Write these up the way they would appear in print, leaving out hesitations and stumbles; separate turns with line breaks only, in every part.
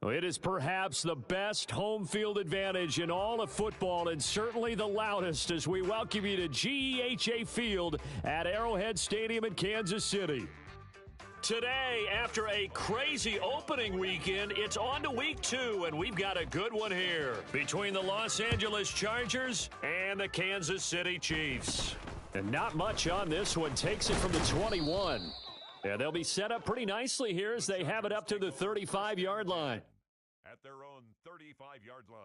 Well, it is perhaps the best home field advantage in all of football and certainly the loudest as we welcome you to GEHA Field at Arrowhead Stadium in Kansas City. Today, after a crazy opening weekend, it's on to week 2, and we've got a good one here between the Los Angeles Chargers and the Kansas City Chiefs. And not much on this one. Takes it from the 21. Yeah, they'll be set up pretty nicely here as they have it up to the 35-yard line.
At their own 35-yard line.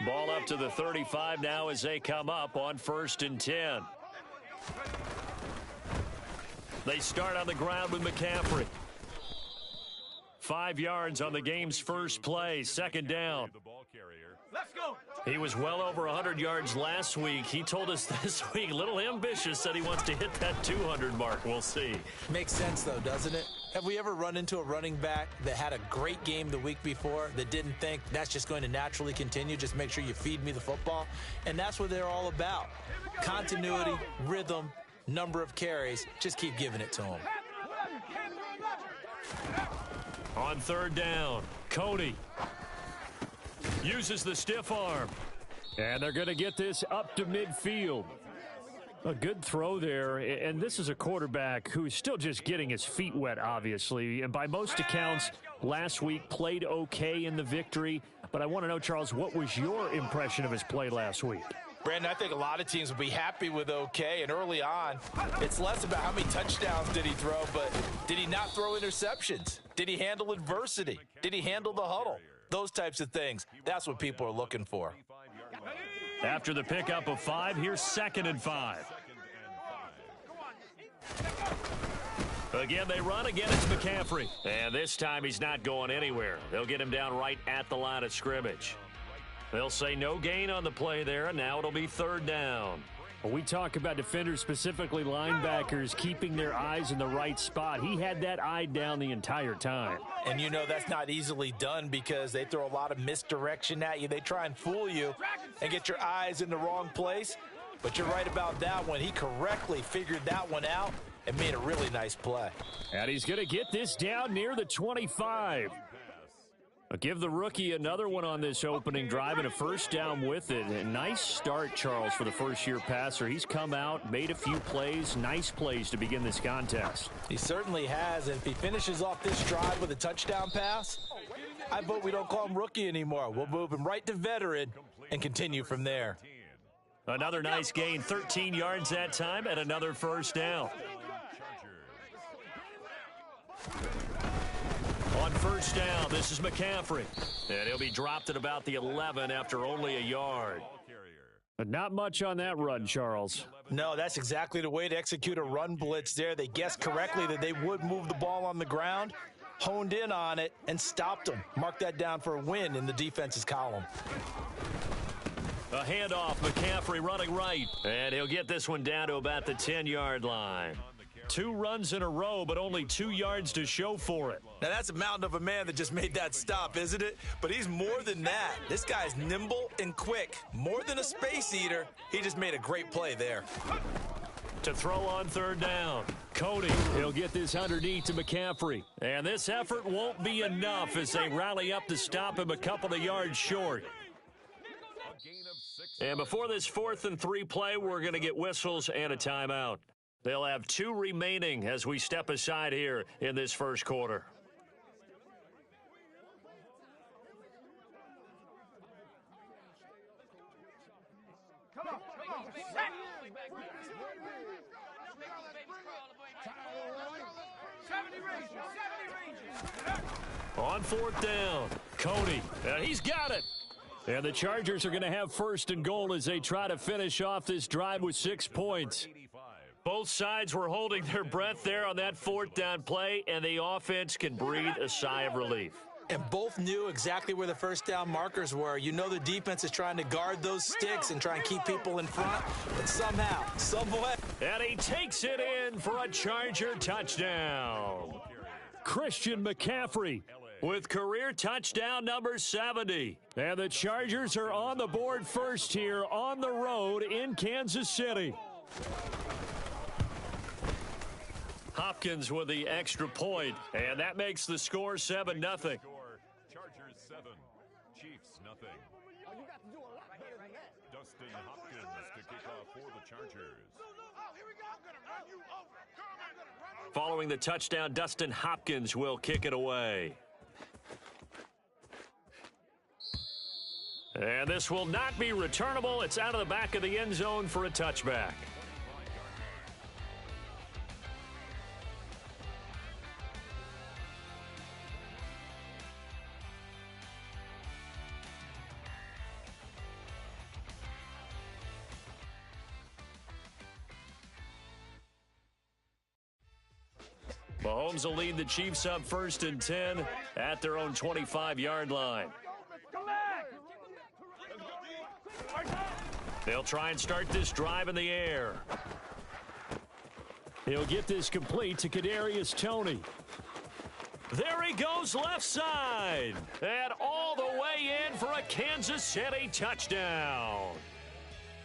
Ball up to the 35 now as they come up on 1st and 10. They start on the ground with McCaffrey. 5 yards on the game's first play, 2nd down.
Let's go.
He was well over 100 yards last week. He told us this week, a little ambitious, said he wants to hit that 200 mark. We'll see.
Makes sense, though, doesn't it? Have we ever run into a running back that had a great game the week before that didn't think that's just going to naturally continue? Just make sure you feed me the football. And that's what they're all about. Continuity, rhythm, number of carries. Just keep giving it to them.
On 3rd down, Cody uses the stiff arm. And they're going to get this up to midfield. A good throw there, and this is a quarterback who's still just getting his feet wet, obviously. And by most accounts, last week played okay in the victory. But I want to know, Charles, what was your impression of his play last week?
Brandon, I think a lot of teams will be happy with okay, and early on, it's less about how many touchdowns did he throw, but did he not throw interceptions? Did he handle adversity? Did he handle the huddle? Those types of things. That's what people are looking for.
After the pickup of 5, here's 2nd and 5. Again, they run. Again, it's McCaffrey. And this time he's not going anywhere. They'll get him down right at the line of scrimmage. They'll say no gain on the play there, and now it'll be 3rd down. Well, we talk about defenders, specifically linebackers, keeping their eyes in the right spot. He had that eye down the entire time.
And you know that's not easily done because they throw a lot of misdirection at you. They try and fool you and get your eyes in the wrong place. But you're right about that one. He correctly figured that one out and made a really nice play.
And he's going to get this down near the 25. I'll give the rookie another one on this opening drive and a 1st down with it. A nice start, Charles, for the first-year passer. He's come out, made a few plays, nice plays to begin this contest.
He certainly has, and if he finishes off this drive with a touchdown pass, I vote we don't call him rookie anymore. We'll move him right to veteran and continue from there.
Another nice gain, 13 yards that time, and another 1st down. On 1st down, this is McCaffrey. And he'll be dropped at about the 11 after only a yard. But not much on that run, Charles.
No, that's exactly the way to execute a run blitz there. They guessed correctly that they would move the ball on the ground, honed in on it, and stopped them. Mark that down for a win in the defense's column.
A handoff, McCaffrey running right. And he'll get this one down to about the 10-yard line. 2 runs in a row, but only 2 yards to show for it.
Now, that's a mountain of a man that just made that stop, isn't it? But he's more than that. This guy's nimble and quick. More than a space eater, he just made a great play there.
To throw on 3rd down, Cody. He'll get this underneath to McCaffrey. And this effort won't be enough as they rally up to stop him a couple of yards short. And before this 4th and 3 play, we're going to get whistles and a timeout. They'll have 2 remaining as we step aside here in this first quarter. On 4th down, Cody. He's got it. And the Chargers are going to have 1st and goal as they try to finish off this drive with 6 points. Both sides were holding their breath there on that 4th down play, and the offense can breathe a sigh of relief.
And both knew exactly where the 1st down markers were. You know the defense is trying to guard those sticks and try and keep people in front. But somehow, someway.
And he takes it in for a Charger touchdown. Christian McCaffrey with career touchdown number 70. And the Chargers are on the board first here on the road in Kansas City. Hopkins with the extra point, and that makes the score 7-0.
Chargers 7, Chiefs nothing. Dustin Hopkins to kick off for the Chargers.
Following the touchdown, Dustin Hopkins will kick it away. And this will not be returnable. It's out of the back of the end zone for a touchback. Mahomes will lead the Chiefs up 1st and 10 at their own 25-yard line. They'll try and start this drive in the air. He'll get this complete to Kadarius Toney. There he goes left side. And all the way in for a Kansas City touchdown.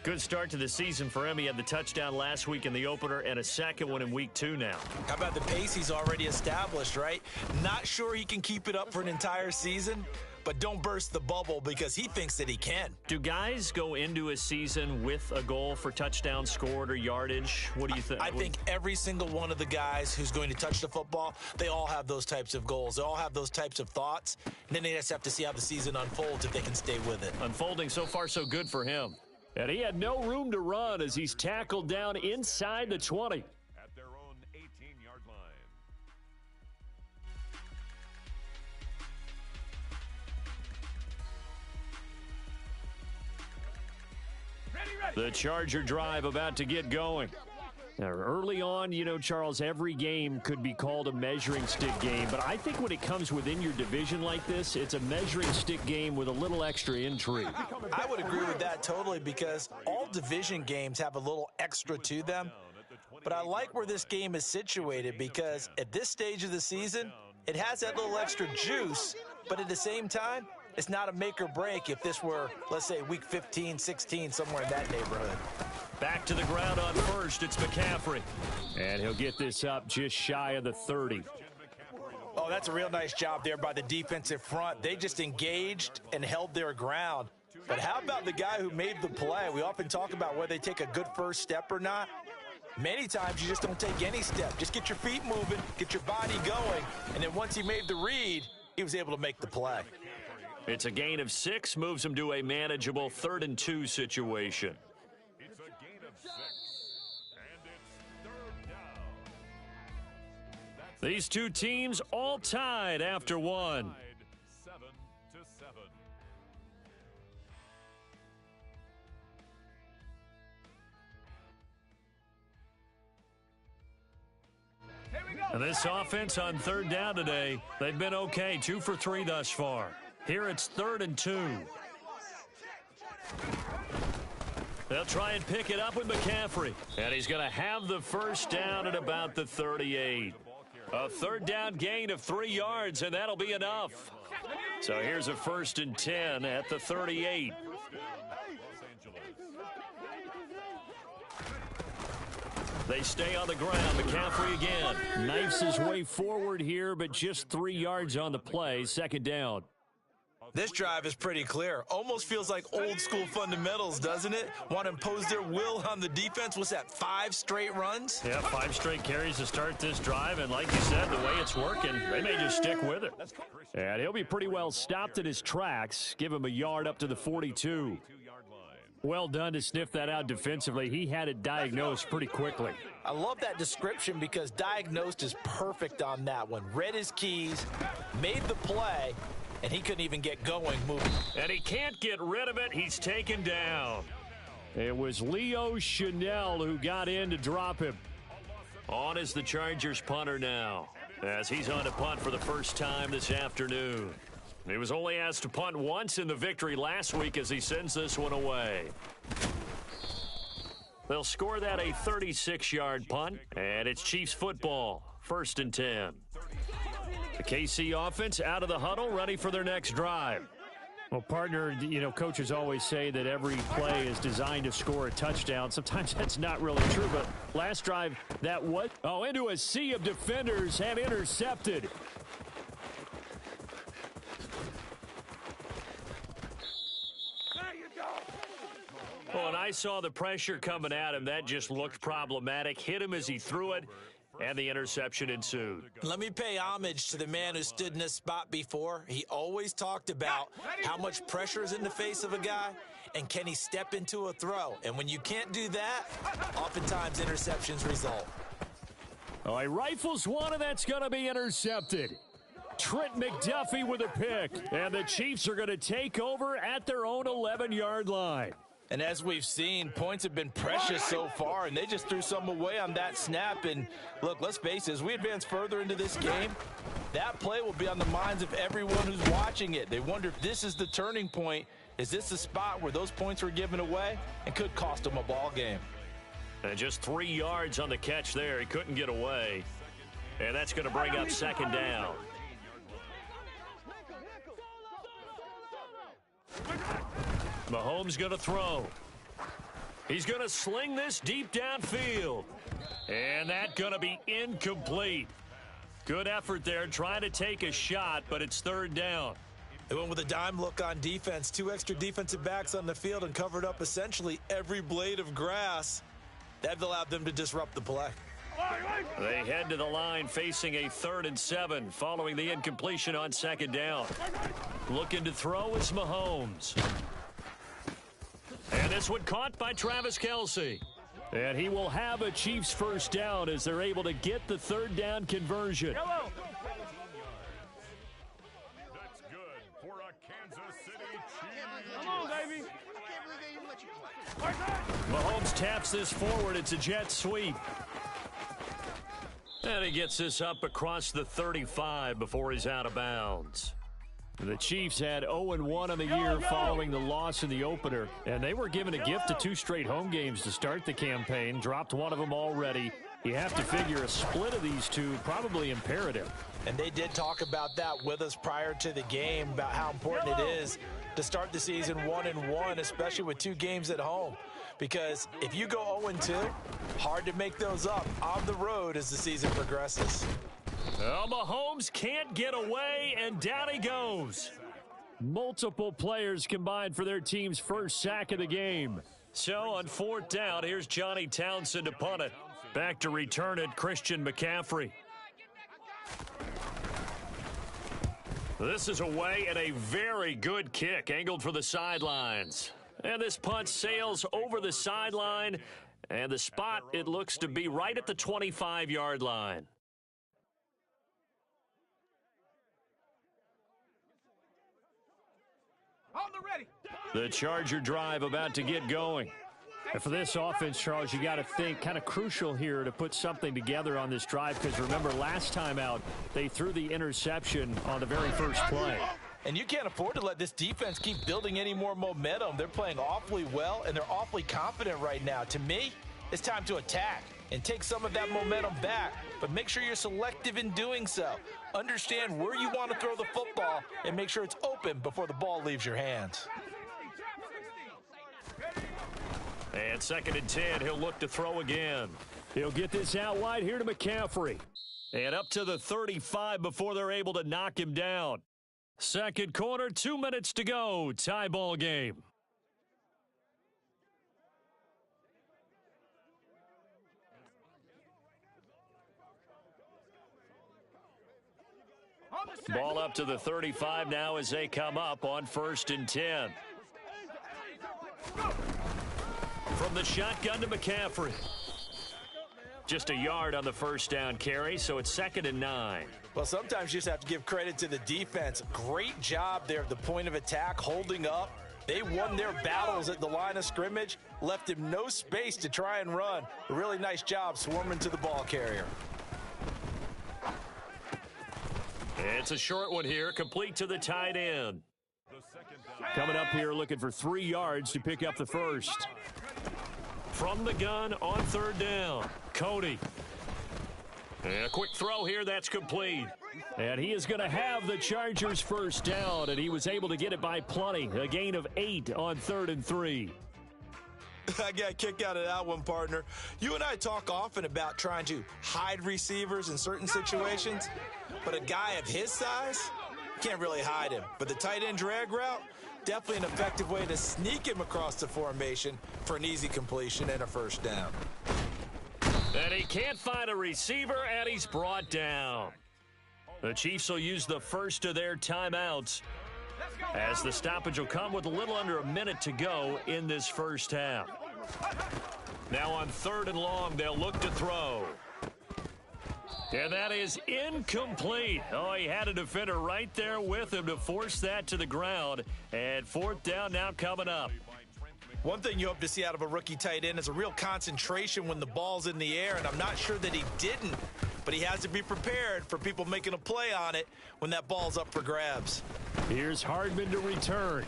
Good start to the season for him. He had the touchdown last week in the opener and a second one in week 2 now.
How about the pace he's already established, right? Not sure he can keep it up for an entire season, but don't burst the bubble because he thinks that he can.
Do guys go into a season with a goal for touchdown scored or yardage? What do you think?
I think every single one of the guys who's going to touch the football, they all have those types of goals. They all have those types of thoughts. And then they just have to see how the season unfolds if they can stay with it.
Unfolding so far so good for him. And he had no room to run as he's tackled down inside the 20.
At their own 18-yard line.
The Charger drive about to get going. Now, early on, you know, Charles, every game could be called a measuring stick game. But I think when it comes within your division like this, it's a measuring stick game with a little extra intrigue.
I would agree with that totally because all division games have a little extra to them. But I like where this game is situated because at this stage of the season, it has that little extra juice. But at the same time, it's not a make or break if this were, let's say, week 15, 16, somewhere in that neighborhood.
Back to the ground on first, it's McCaffrey. And he'll get this up just shy of the 30.
Oh, that's a real nice job there by the defensive front. They just engaged and held their ground. But how about the guy who made the play? We often talk about whether they take a good first step or not. Many times you just don't take any step. Just get your feet moving, get your body going, and then once he made the read, he was able to make the play.
It's a gain of 6, moves him to a manageable 3rd and 2 situation.
It's a gain of 6, and it's 3rd down.
These two teams all tied after one.
7-7.
And this offense on 3rd down today, they've been okay, 2 for 3 thus far. Here it's 3rd and 2. They'll try and pick it up with McCaffrey. And he's going to have the first down at about the 38. A 3rd down gain of 3 yards, and that'll be enough. So here's a 1st and 10 at the 38. They stay on the ground. McCaffrey again. Knifes his way forward here, but just 3 yards on the play. 2nd down.
This drive is pretty clear. Almost feels like old school fundamentals, doesn't it? Want to impose their will on the defense. What's that, 5 straight runs?
Yeah, 5 straight carries to start this drive. And like you said, the way it's working, they may just stick with it. And he'll be pretty well stopped in his tracks. Give him a yard up to the 42. Well done to sniff that out defensively. He had it diagnosed pretty quickly.
I love that description because diagnosed is perfect on that one. Read his keys, made the play, and he couldn't even get going moving.
And he can't get rid of it. He's taken down. It was Leo Chanel who got in to drop him. On is the Chargers punter now, as he's on to punt for the first time this afternoon. He was only asked to punt once in the victory last week as he sends this one away. They'll score that a 36-yard punt, and it's Chiefs football, 1st and 10. The KC offense out of the huddle, ready for their next drive. Well, partner, coaches always say that every play is designed to score a touchdown. Sometimes that's not really true, but last drive, that was... Oh, into a sea of defenders and intercepted. Well, and I saw the pressure coming at him. That just looked problematic. Hit him as he threw it, and the interception ensued.
Let me pay homage to the man who stood in this spot before. He always talked about how much pressure is in the face of a guy, and can he step into a throw. And when you can't do that, oftentimes interceptions result.
Oh, he rifles one, and that's going to be intercepted. Trent McDuffie with a pick, and the Chiefs are going to take over at their own 11-yard line.
And as we've seen, points have been precious so far, and they just threw some away on that snap. And look, let's face it, as we advance further into this game, that play will be on the minds of everyone who's watching it. They wonder if this is the turning point. Is this the spot where those points were given away and could cost them a ball game?
And just 3 yards on the catch there. He couldn't get away. And that's going to bring up second down. Mahomes going to throw. He's going to sling this deep downfield. And that's going to be incomplete. Good effort there trying to take a shot, but it's third down.
They went with a dime look on defense. 2 extra defensive backs on the field and covered up essentially every blade of grass. That allowed them to disrupt the play.
They head to the line facing a 3rd and 7 following the incompletion on second down. Looking to throw is Mahomes. And this one caught by Travis Kelce. And he will have a Chiefs first down as they're able to get the 3rd down conversion.
That's good for a Kansas City Chiefs.
Come on, baby.
Mahomes taps this forward. It's a jet sweep. And he gets this up across the 35 before he's out of bounds. The Chiefs had 0-1 on the year following the loss in the opener, and they were given a gift of 2 straight home games to start the campaign. Dropped one of them already. You have to figure a split of these two probably imperative.
And they did talk about that with us prior to the game, about how important it is to start the season 1-1, especially with 2 games at home. Because if you go 0-2, hard to make those up on the road as the season progresses.
Well, Mahomes can't get away, and down he goes. Multiple players combined for their team's first sack of the game. So on 4th down, here's Johnny Townsend to punt it. Back to return it, Christian McCaffrey. This is away and a very good kick, angled for the sidelines. And this punt sails over the sideline, and the spot, it looks to be right at the 25-yard line. The Charger drive about to get going. And for this offense, Charles, you got to think kind of crucial here to put something together on this drive, because remember last time out, they threw the interception on the very first play.
And you can't afford to let this defense keep building any more momentum. They're playing awfully well, and they're awfully confident right now. To me, it's time to attack and take some of that momentum back, but make sure you're selective in doing so. Understand where you want to throw the football and make sure it's open before the ball leaves your hands.
And 2nd and 10, he'll look to throw again. He'll get this out wide here to McCaffrey. And up to the 35 before they're able to knock him down. Second quarter, 2 minutes to go. Tie ball game. Ball up to the 35 now as they come up on 1st and 10. From the shotgun to McCaffrey. Just a yard on the first down carry, so it's 2nd and 9.
Well, sometimes you just have to give credit to the defense. Great job there at the point of attack, holding up. They won their battles at the line of scrimmage, left him no space to try and run. A really nice job swarming to the ball carrier.
It's a short one here, complete to the tight end. Coming up here looking for 3 yards to pick up the first. From the gun on 3rd down, Cody. And a quick throw here, that's complete. And he is going to have the Chargers first down, and he was able to get it by plenty. A gain of 8 on 3rd and 3.
I got a kick out of that one, partner. You and I talk often about trying to hide receivers in certain situations, but a guy of his size, can't really hide him. But the tight end drag route, definitely an effective way to sneak him across the formation for an easy completion and a first down.
And he can't find a receiver, and he's brought down. The Chiefs will use the first of their timeouts, as the stoppage will come with a little under a minute to go in this first half. Now on 3rd and long, they'll look to throw. And that is incomplete. Oh, he had a defender right there with him to force that to the ground. And 4th down now coming up.
One thing you hope to see out of a rookie tight end is a real concentration when the ball's in the air, and I'm not sure that he didn't, but he has to be prepared for people making a play on it when that ball's up for grabs.
Here's Hardman to return.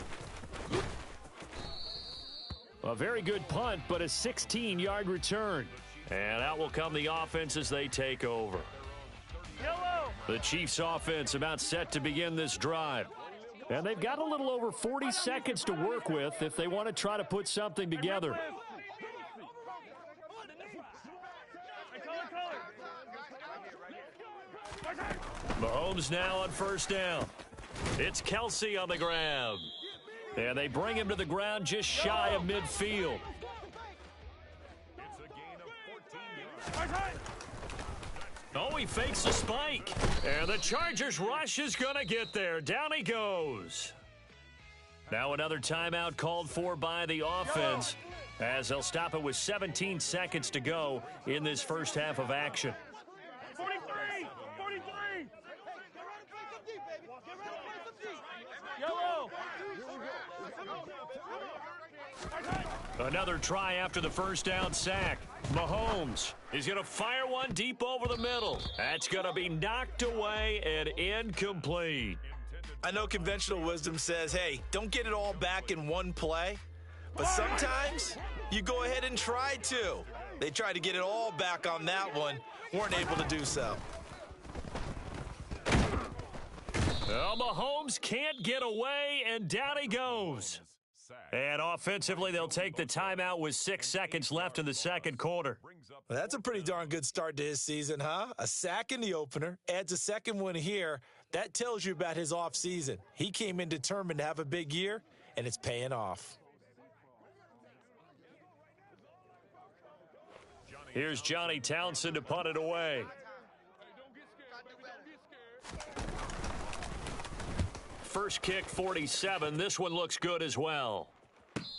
A very good punt, but a 16-yard return. And out will come the offense as they take over. The Chiefs offense about set to begin this drive. And they've got a little over 40 seconds to work with if they want to try to put something together. Mahomes now on first down. It's Kelsey on the grab. And they bring him to the ground just shy of midfield.
It's a gain of 14 yards.
Oh, he fakes the spike. And the Chargers rush is going to get there. Down he goes. Now another timeout called for by the offense, as they'll stop it with 17 seconds to go in this first half of action.
43! 43!
Another try after the first down sack. Mahomes is going to fire one deep over the middle. That's going to be knocked away and incomplete.
I know conventional wisdom says, hey, don't get it all back in one play. But sometimes you go ahead and try to. They tried to get it all back on that one. Weren't able to do so.
Well, Mahomes can't get away, and down he goes. And offensively, they'll take the timeout with 6 seconds left in the second quarter.
Well, that's a pretty darn good start to his season, huh? A sack in the opener, adds a second one here. That tells you about his offseason. He came in determined to have a big year, and it's paying off.
Here's Johnny Townsend to punt it away. First kick, 47. This one looks good as well.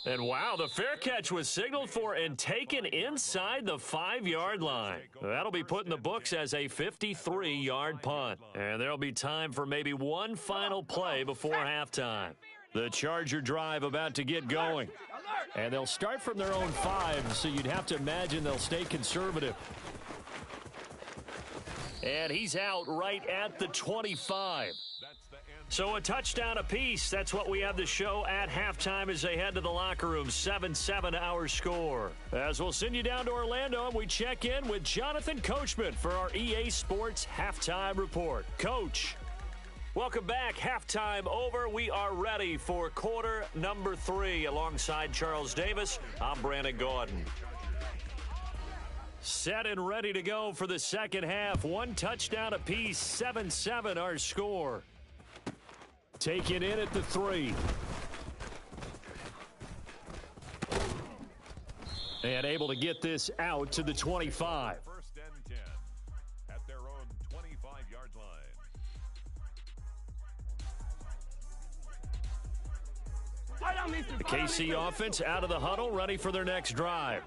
And wow, the fair catch was signaled for and taken inside the 5-yard line. That'll be put in the books as a 53-yard punt. And there'll be time for maybe one final play before halftime. The Charger drive about to get going. And they'll start from their own 5, so you'd have to imagine they'll stay conservative. And he's out right at the 25. So a touchdown apiece. That's what we have to show at halftime as they head to the locker room. 7-7 our score. As we'll send you down to Orlando, and we check in with Jonathan Coachman for our EA Sports Halftime Report. Coach, welcome back. Halftime over. We are ready for quarter number 3. Alongside Charles Davis, I'm Brandon Gordon. Set and ready to go for the second half. One touchdown apiece. 7-7 our score. Taken in at the 3. And able to get this out to the 25.
First and 10 at their own 25-yard line.
The KC offense out of the huddle, ready for their next drive.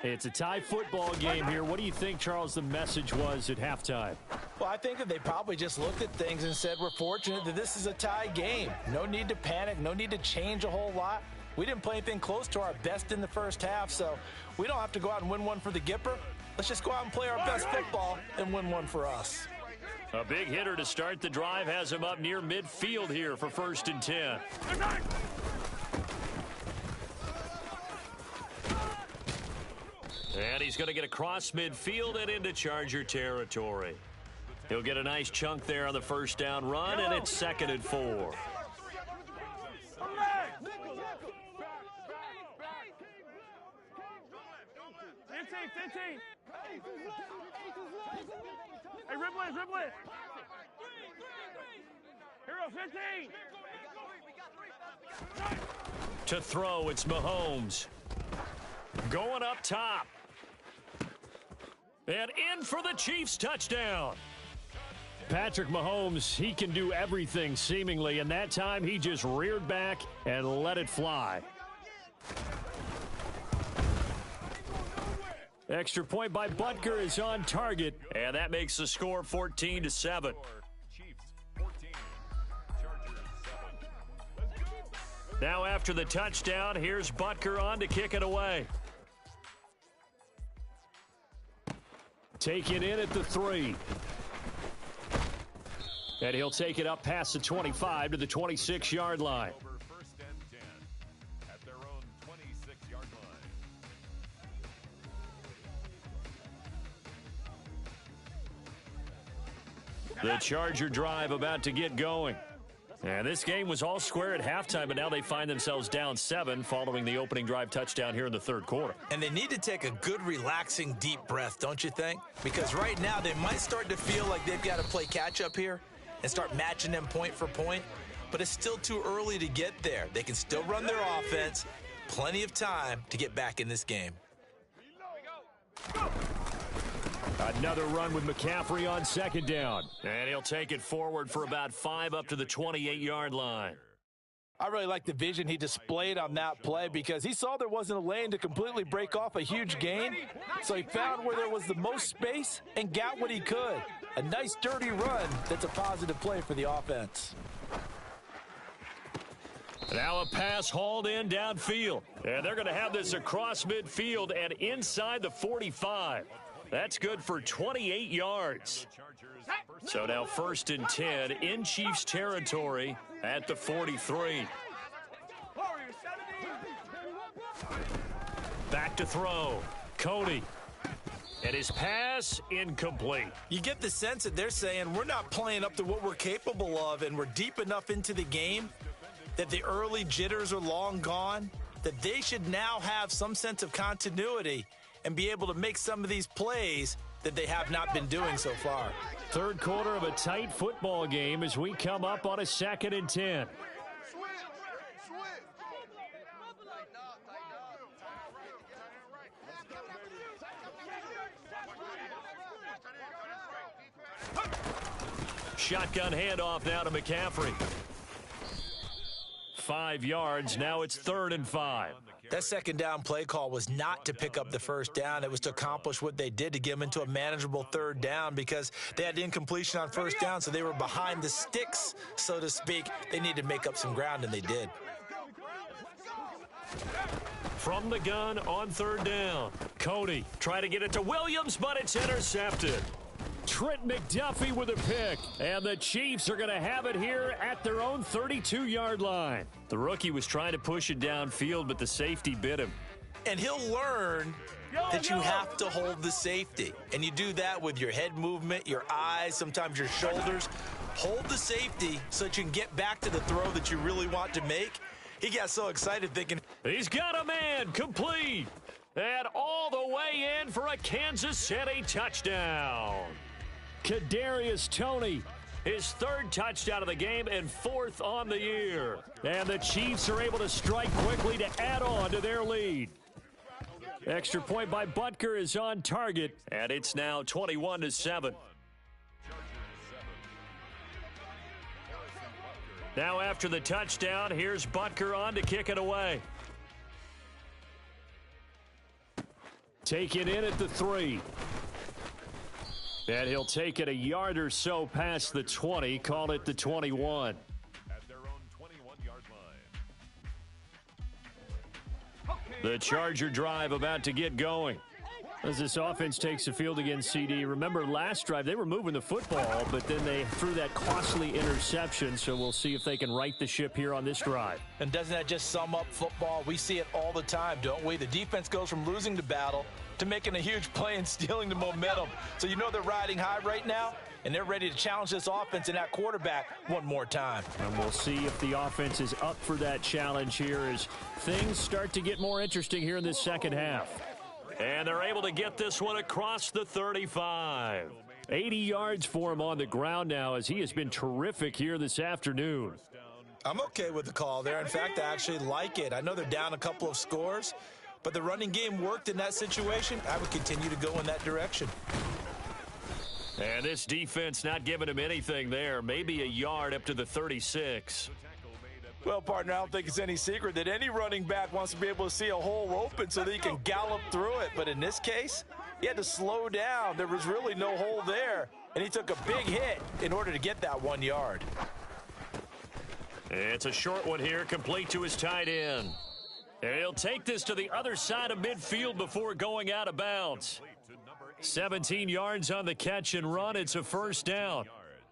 It's a tie football game here. What do you think, Charles, the message was at halftime?
Well, I think that they probably just looked at things and said, we're fortunate that this is a tie game. No need to panic. No need to change a whole lot. We didn't play anything close to our best in the first half, so we don't have to go out and win one for the Gipper. Let's just go out and play our best football and win one for us.
A big hitter to start the drive has him up near midfield here for first and 10. And he's going to get across midfield and into Charger territory. He'll get a nice chunk there on the first down run, and it's 2nd and 4.
15. Hey, dribble it. Here we go, 15.
To throw, it's Mahomes. Going up top. And in for the Chiefs touchdown. Patrick Mahomes, he can do everything seemingly, and that time he just reared back and let it fly. Extra point by Butker is on target, and that makes the score 14-7.
Chiefs 14, Chargers 7.
Now after the touchdown, here's Butker on to kick it away. Taken in at the 3. And he'll take it up past the 25 to the 26-yard line.
Over 1st and 10 at their own 26-yard line.
The Charger drive about to get going. And this game was all square at halftime, but now they find themselves down 7 following the opening drive touchdown here in the 3rd quarter.
And they need to take a good, relaxing, deep breath, don't you think? Because right now they might start to feel like they've got to play catch-up here and start matching them point for point. But it's still too early to get there. They can still run their offense. Plenty of time to get back in this game.
Another run with McCaffrey on 2nd down. And he'll take it forward for about 5 up to the 28-yard line.
I really like the vision he displayed on that play because he saw there wasn't a lane to completely break off a huge gain. So he found where there was the most space and got what he could. A nice dirty run that's a positive play for the offense.
Now a pass hauled in downfield. And they're going to have this across midfield and inside the 45. That's good for 28 yards. So now 1st and 10 in Chiefs territory at the 43. Back to throw. Cody. And his pass incomplete.
You get the sense that they're saying we're not playing up to what we're capable of, and we're deep enough into the game that the early jitters are long gone, that they should now have some sense of continuity and be able to make some of these plays that they have not been doing so far.
3rd quarter of a tight football game as we come up on a 2nd and 10. Shotgun handoff now to McCaffrey. 5 yards. Now it's 3rd and 5.
That 2nd down play call was not to pick up the 1st down. It was to accomplish what they did to get them into a manageable 3rd down because they had incompletion on 1st down, so they were behind the sticks, so to speak. They needed to make up some ground, and they did.
From the gun on 3rd down. Cody try to get it to Williams, but it's intercepted. Trent McDuffie with a pick, and the Chiefs are going to have it here at their own 32-yard line. The rookie was trying to push it downfield, but the safety bit him.
And he'll learn that you have to hold the safety. And you do that with your head movement, your eyes, sometimes your shoulders. Hold the safety so that you can get back to the throw that you really want to make. He got so excited thinking,
he's got a man, complete. And all the way in for a Kansas City touchdown. Kadarius Toney, his 3rd touchdown of the game and 4th on the year. And the Chiefs are able to strike quickly to add on to their lead. Extra point by Butker is on target, and it's now 21-7. Now after the touchdown, here's Butker on to kick it away. Taken in at the 3. And he'll take it a yard or so past the 20, call it the 21.
At their own 21-yard line.
The Charger drive about to get going. As this offense takes the field against CD. Remember last drive, they were moving the football, but then they threw that costly interception, so we'll see if they can right the ship here on this drive.
And doesn't that just sum up football? We see it all the time, don't we? The defense goes from losing to battle, to making a huge play and stealing the momentum. So you know they're riding high right now, and they're ready to challenge this offense and that quarterback one more time.
And we'll see if the offense is up for that challenge here as things start to get more interesting here in this second half. And they're able to get this one across the 35. 80 yards for him on the ground now as he has been terrific here this afternoon.
I'm okay with the call there. In fact, I actually like it. I know they're down a couple of scores, but the running game worked in that situation. I would continue to go in that direction.
And this defense not giving him anything there. Maybe a yard up to the 36.
Well, partner, I don't think it's any secret that any running back wants to be able to see a hole open so that he can gallop through it. But in this case, he had to slow down. There was really no hole there, and he took a big hit in order to get that 1 yard.
It's a short one here, complete to his tight end. And he'll take this to the other side of midfield before going out of bounds. 17 yards on the catch and run. It's a first down.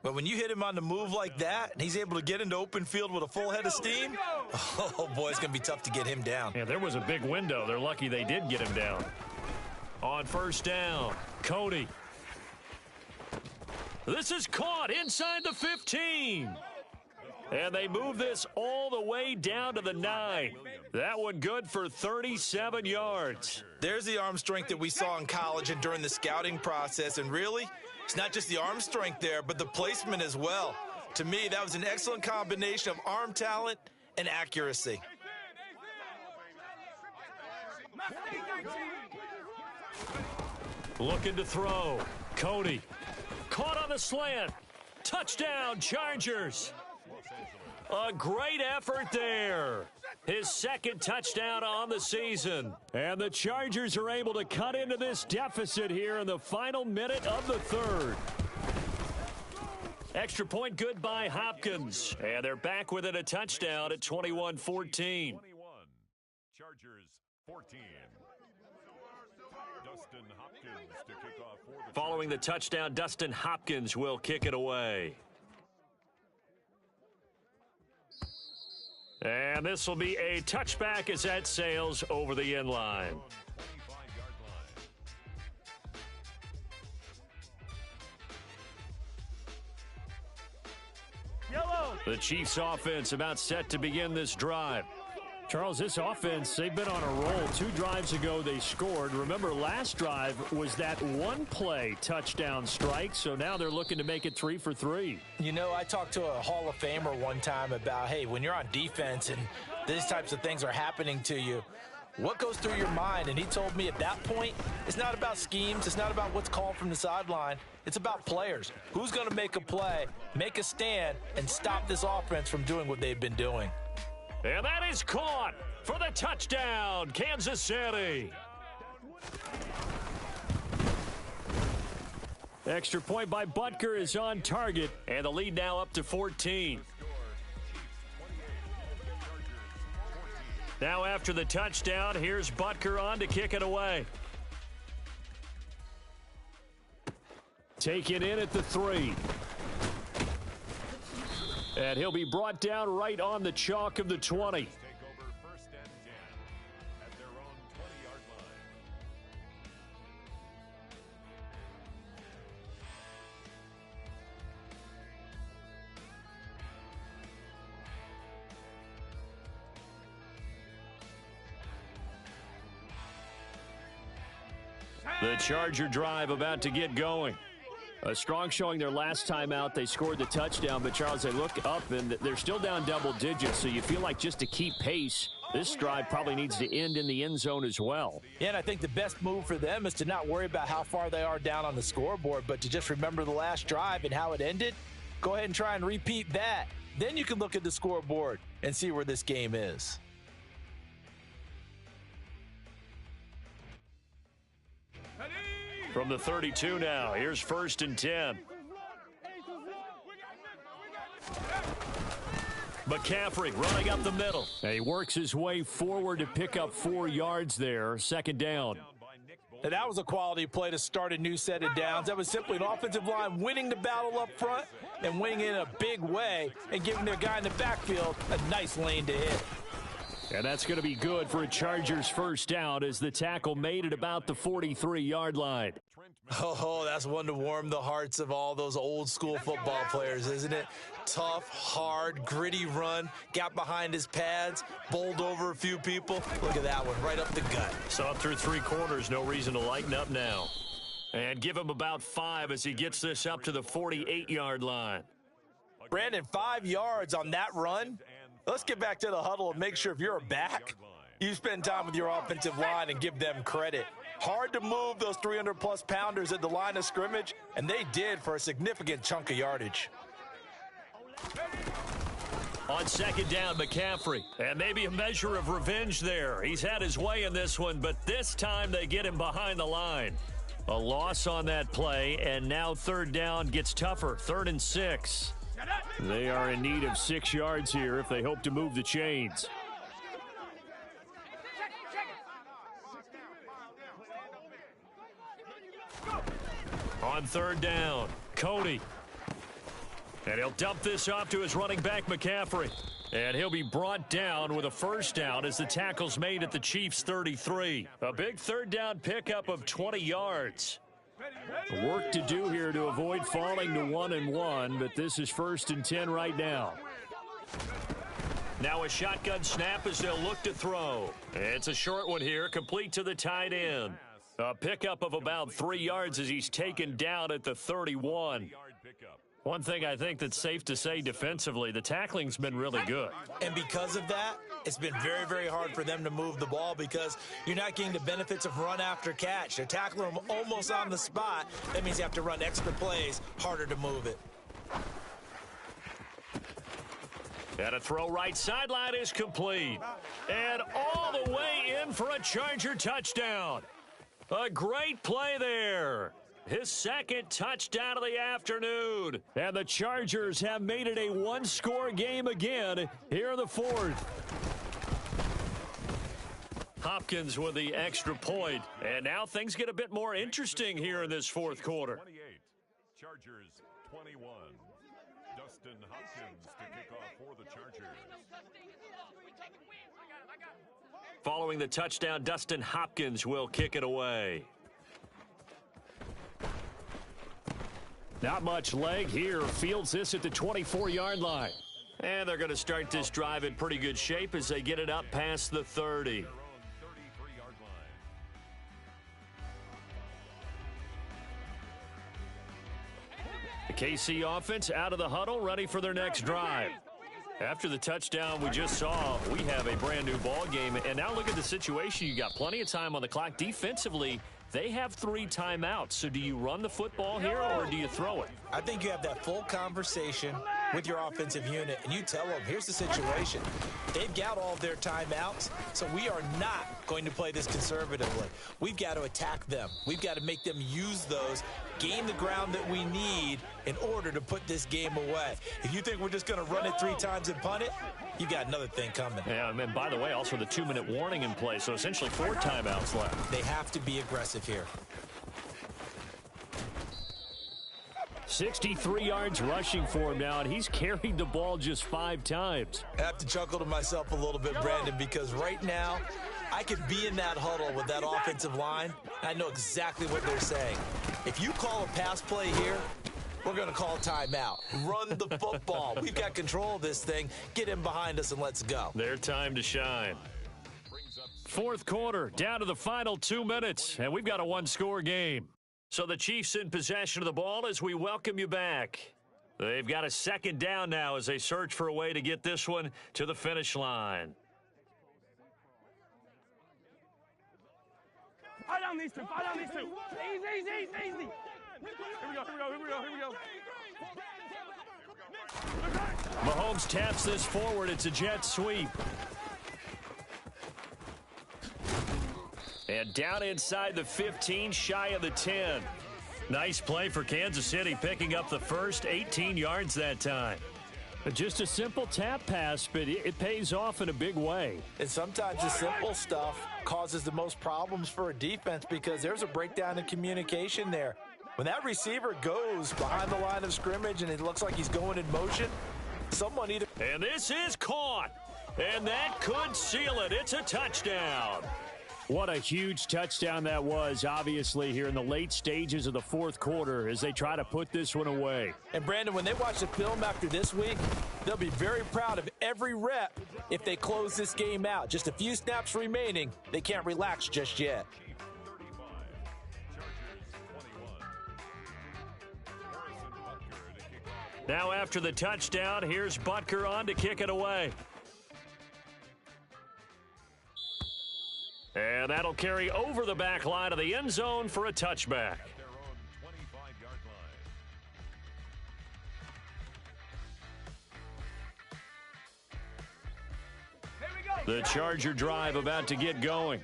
But when you hit him on the move like that, and he's able to get into open field with a full head of steam, oh, boy, it's going to be tough to get him down.
Yeah, there was a big window. They're lucky they did get him down. On first down, Cody. This is caught inside the 15. And they move this all the way down to the 9. That one good for 37 yards.
There's the arm strength that we saw in college and during the scouting process. And really, it's not just the arm strength there, but the placement as well. To me, that was an excellent combination of arm talent and accuracy.
Looking to throw. Cody. Caught on the slant. Touchdown, Chargers. A great effort there. His second touchdown on the season. And the Chargers are able to cut into this deficit here in the final minute of the third. Extra point good by Hopkins. And they're back within a touchdown at 21-14.
21. Chargers 14. Dustin Hopkins to kick off for the
Following the touchdown, Dustin Hopkins will kick it away. And this will be a touchback as that sails over the end line.
Yellow.
The Chiefs offense about set to begin this drive. Charles, this offense, they've been on a roll. 2 drives ago, they scored. Remember, last drive was that one-play touchdown strike, so now they're looking to make it 3 for 3.
You know, I talked to a Hall of Famer one time about, hey, when you're on defense and these types of things are happening to you, what goes through your mind? And he told me at that point, it's not about schemes. It's not about what's called from the sideline. It's about players. Who's going to make a play, make a stand, and stop this offense from doing what they've been doing?
And that is caught for the touchdown, Kansas City. Extra point by Butker is on target, and the lead now up to 14. Now after the touchdown, here's Butker on to kick it away. Taken in at the 3. And he'll be brought down right on the chalk of the 20.
take over first and 10 at their own 20-yard line.
The Charger drive about to get going. A strong showing their last time out. They scored the touchdown, but Charles, they look up and they're still down double digits, so you feel like just to keep pace, this drive probably needs to end in the end zone as well.
Yeah, and I think the best move for them is to not worry about how far they are down on the scoreboard, but to just remember the last drive and how it ended. Go ahead and try and repeat that. Then you can look at the scoreboard and see where this game is.
From the 32 now, here's first and 10. McCaffrey running up the middle. And he works his way forward to pick up 4 yards there. Second down.
Now, that was a quality play to start a new set of downs. That was simply an offensive line winning the battle up front and winning it in a big way and giving their guy in the backfield a nice lane to hit.
And that's going to be good for a Chargers first down as the tackle made it about the 43-yard line.
Oh, that's one to warm the hearts of all those old school football players, isn't it? Tough, hard, gritty run, got behind his pads, bowled over a few people. Look at that one, right up the gut.
Saw through 3 quarters, no reason to lighten up now. And give him about 5 as he gets this up to the 48-yard line.
Brandon, 5 yards on that run. Let's get back to the huddle and make sure if you're a back, you spend time with your offensive line and give them credit. Hard to move those 300-plus pounders at the line of scrimmage, and they did for a significant chunk of yardage.
On second down, McCaffrey. And maybe a measure of revenge there. He's had his way in this one, but this time they get him behind the line. A loss on that play, and now third down gets tougher. 3rd and 6. They are in need of 6 yards here if they hope to move the chains. On third down, Cody. And he'll dump this off to his running back, McCaffrey. And he'll be brought down with a first down as the tackle's made at the Chiefs' 33. A big third down pickup of 20 yards. Work to do here to avoid falling to 1-1, but this is 1st and 10 right now. Now a shotgun snap as they'll look to throw. It's a short one here, complete to the tight end. A pickup of about 3 yards as he's taken down at the 31. One thing I think that's safe to say defensively, the tackling's been really good.
And because of that, it's been very, very hard for them to move the ball because you're not getting the benefits of run after catch. They're tackling them almost on the spot. That means you have to run extra plays, harder to move it.
And a throw right sideline is complete. And all the way in for a Charger touchdown. A great play there. His 2nd touchdown of the afternoon. And the Chargers have made it a 1-score game again here in the 4th. Hopkins with the extra point. And now things get a bit more interesting here in this 4th quarter.
28, Chargers 21. Dustin Hopkins to kick off for the Chargers.
Following the touchdown, Dustin Hopkins will kick it away. Not much leg here. Fields this at the 24-yard line. And they're going to start this drive in pretty good shape as they get it up past the 30. The KC offense out of the huddle, ready for their next drive. After the touchdown we just saw, we have a brand new ball game. And now look at the situation. You got plenty of time on the clock. Defensively, they have 3 timeouts. So do you run the football here or do you throw it?
I think you have that full conversation with your offensive unit, and you tell them, here's the situation. They've got all of their timeouts, so we are not going to play this conservatively. We've got to attack them. We've got to make them use those, gain the ground that we need in order to put this game away. If you think we're just going to run it 3 times and punt it, you got another thing coming.
Yeah, and by the way, also the 2-minute warning in play, so essentially 4 timeouts left.
They have to be aggressive here.
63 yards rushing for him now, and he's carried the ball just 5 times.
I have to chuckle to myself a little bit, Brandon, because right now I could be in that huddle with that offensive line. I know exactly what they're saying. If you call a pass play here, we're going to call timeout. Run the football. We've got control of this thing. Get in behind us and let's go.
Their time to shine. 4th quarter, down to the final 2 minutes, and we've got a 1-score game. So the Chiefs in possession of the ball as we welcome you back. They've got a 2nd down now as they search for a way to get this one to the finish line.
Fire down these 2. Fire down these 2. Easy. Here we go.
Mahomes taps this forward. It's a jet sweep. And down inside the 15, shy of the 10. Nice play for Kansas City, picking up the first 18 yards that time. Just a simple tap pass, but it pays off in a big way.
And sometimes the simple stuff causes the most problems for a defense because there's a breakdown in communication there. When that receiver goes behind the line of scrimmage and it looks like he's going in motion, someone either...
And this is caught. And that could seal it. It's a touchdown. What a huge touchdown that was, obviously, here in the late stages of the fourth quarter as they try to put this one away.
And, Brandon, when they watch the film after this week, they'll be very proud of every rep if they close this game out. Just a few snaps remaining. They can't relax just yet.
Now after the touchdown, here's Butker on to kick it away. And that'll carry over the back line of the end zone for a touchback. The Charger drive about to get going.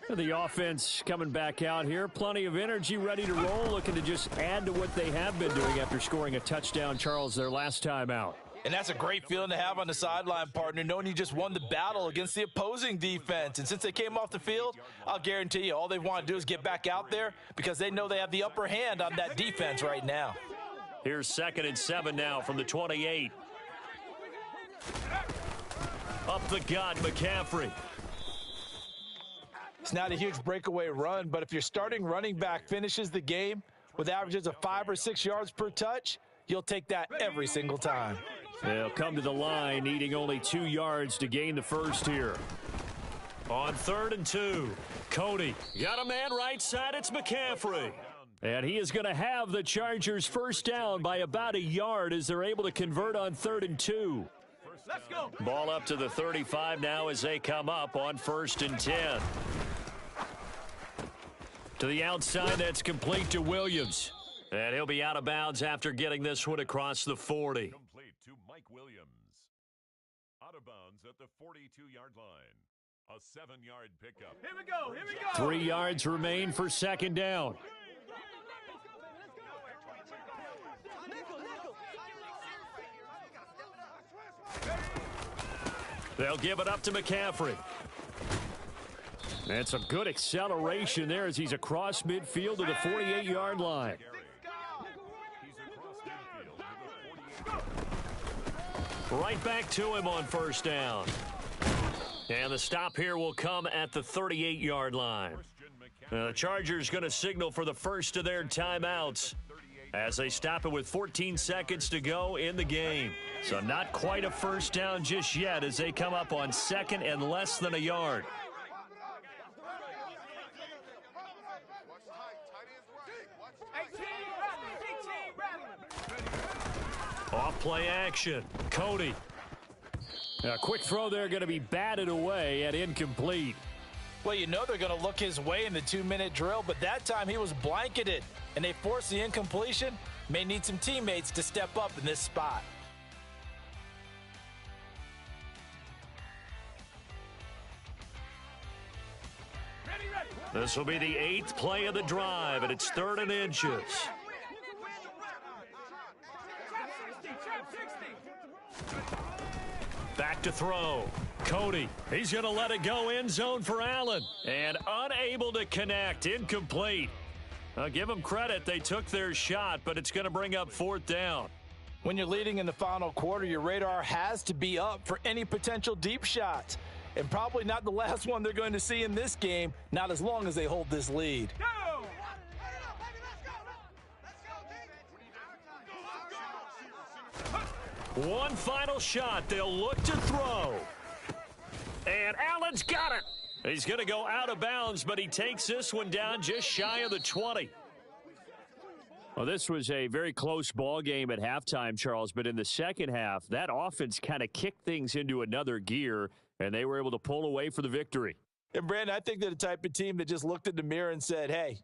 The offense coming back out here. Plenty of energy, ready to roll, looking to just add to what they have been doing after scoring a touchdown, Charles, their last time out.
And that's a great feeling to have on the sideline, partner, knowing you just won the battle against the opposing defense. And since they came off the field, I'll guarantee you all they want to do is get back out there because they know they have the upper hand on that defense right now.
Here's 2nd and 7 now from the 28. Up the gut, McCaffrey.
It's not a huge breakaway run, but if your starting running back finishes the game with averages of 5 or 6 yards per touch, you'll take that every single time.
They'll come to the line, needing only 2 yards to gain the first here. On 3rd and 2, Cody. Got a man right side, it's McCaffrey. And he is going to have the Chargers first down by about a yard as they're able to convert on 3rd and 2.
Let's go.
Ball up to the 35 now as they come up on 1st and 10. To the outside, that's complete to Williams. And he'll be out of bounds after getting this one across the 40.
Complete to Mike Williams. Out of bounds at the 42-yard line. A 7-yard pickup.
Here we go. Here we go.
3 yards remain for 2nd down. They'll give it up to McCaffrey. And some good acceleration there as he's across midfield to the 48-yard line. Right back to him on 1st down. And the stop here will come at the 38-yard line. The Chargers going to signal for the first of their timeouts as they stop it with 14 seconds to go in the game. So not quite a first down just yet as they come up on 2nd and less than a yard. Off play action. Cody. A quick throw there going to be batted away and incomplete.
Well, you know they're going to look his way in the 2-minute drill, but that time he was blanketed, and they forced the incompletion. May need some teammates to step up in this spot.
This will be the 8th play of the drive, and it's 3rd and inches. Back to throw. Cody. He's going to let it go end zone for Allen. And unable to connect. Incomplete. I'll give them credit. They took their shot, but it's going to bring up 4th down.
When you're leading in the final quarter, your radar has to be up for any potential deep shots. And probably not the last one they're going to see in this game, not as long as they hold this lead.
Go!
One final shot. They'll look to throw. And Allen's got it. He's going to go out of bounds, but he takes this one down just shy of the 20. Well, this was a very close ball game at halftime, Charles, but in the second half, that offense kind of kicked things into another gear, and they were able to pull away for the victory.
And, Brandon, I think they're the type of team that just looked in the mirror and said, hey,